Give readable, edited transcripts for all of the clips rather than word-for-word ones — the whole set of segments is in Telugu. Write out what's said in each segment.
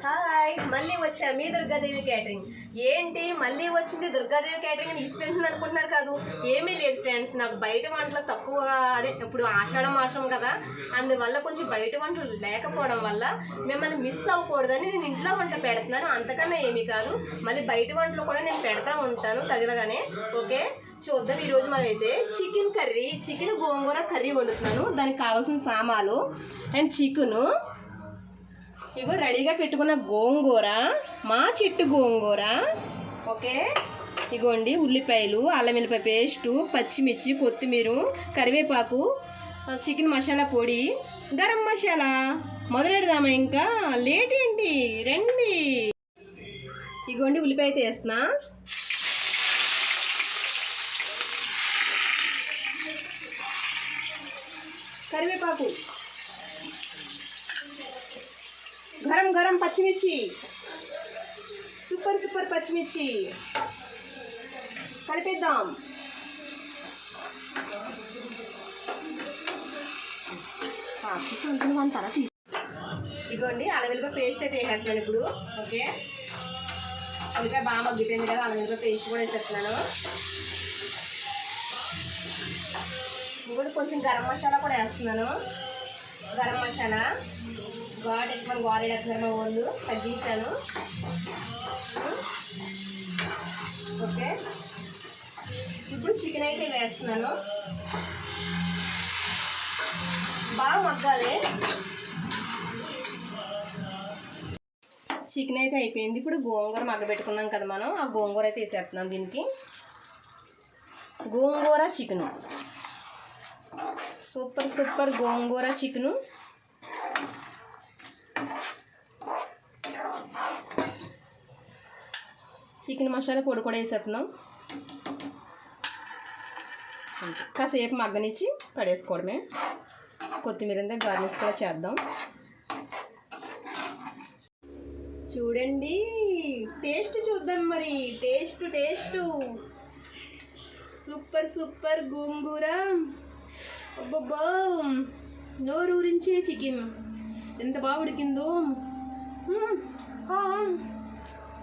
హాయ్, మళ్ళీ వచ్చా మీ దుర్గాదేవి క్యాటరింగ్. ఏంటి మళ్ళీ వచ్చింది దుర్గాదేవి క్యాటరింగ్ అని ఇసిపోతుంది అనుకుంటున్నారు కాదు. ఏమీ లేదు ఫ్రెండ్స్, నాకు బయట వంటలు తక్కువ. అదే ఇప్పుడు ఆషాఢ మాసం కదా, అందువల్ల కొంచెం బయట వంటలు లేకపోవడం వల్ల మిమ్మల్ని మిస్ అవ్వకూడదని నేను ఇంట్లో వంట పెడుతున్నాను. అంతకన్నా ఏమీ కాదు. మళ్ళీ బయట వంటలు కూడా నేను పెడతా ఉంటాను తగిలగానే. ఓకే, చూద్దాం. ఈరోజు మనం అయితే చికెన్ గోంగూర కర్రీ వండుతున్నాను. దానికి కావాల్సిన సామాలు అండ్ చికెను, ఇగో రెడీగా పెట్టుకున్న గోంగూర, మా చెట్టు గోంగూర. ఓకే, ఇగోండి ఉల్లిపాయలు, అల్లం వెల్లిపాయ పేస్టు, పచ్చిమిర్చి, కొత్తిమీర, కరివేపాకు, చికెన్ మసాలా పొడి, గరం మసాలా. మొదలెడదామా? ఇంకా లేట్ ఏంటి, రండి. ఇగోండి ఉల్లిపాయ అయితే వేస్తున్నా. కరివేపాకు, గరం గరం పచ్చిమిర్చి, సూపర్ పచ్చిమిర్చి కలిపేద్దాం. ఇదిగోండి అల్లం వెల్లిపాయ పేస్ట్ అయితే వేసేస్తున్నాను ఇప్పుడు. ఓకే, ఉల్లిపాయ బాగా మగ్గిపోయింది కదా, అల్లం వెల్లిపాయ పేస్ట్ కూడా వేసేస్తున్నాను. ఇంకోటి కొంచెం గరం మసాలా కూడా వేస్తున్నాను. గరం మసాలా ఘాట్ ఎక్కువ వేస్తున్నారు మా వాళ్ళు, తగ్గించాను. ఓకే, ఇప్పుడు చికెన్ అయితే వేస్తున్నాను. బాగా మగ్గాలి. చికెన్ అయితే అయిపోయింది. ఇప్పుడు గోంగూర మగ్గబెట్టుకున్నాం కదా మనం, ఆ గోంగూర అయితే వేసేస్తున్నాం దీనికి. గోంగూర చికెను, సూపర్ గోంగూర చికెను. చికెన్ మసాలా పొడి కూడా వేసేస్తున్నాం. కాసేపు మగ్గనిచ్చి కడేసుకోవడమే. కొత్తిమీర అంతా గార్నిష్ కూడా చేద్దాం. చూడండి, టేస్ట్ చూద్దాం మరి. టేస్ట్ సూపర్ గోంగూర. అబ్బబ్బా, నోరూరించే చికెన్ ఎంత బాగా ఉడికిందో.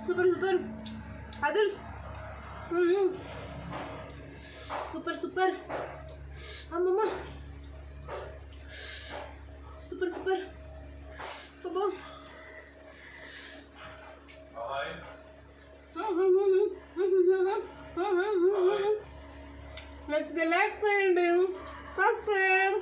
సూపర్ అదర్స్, సూపర్ అమ్మమ్మ, సూపర్ అబ్బో. నచ్చితే లైక్ చేయండి, సబ్స్క్రైబ్.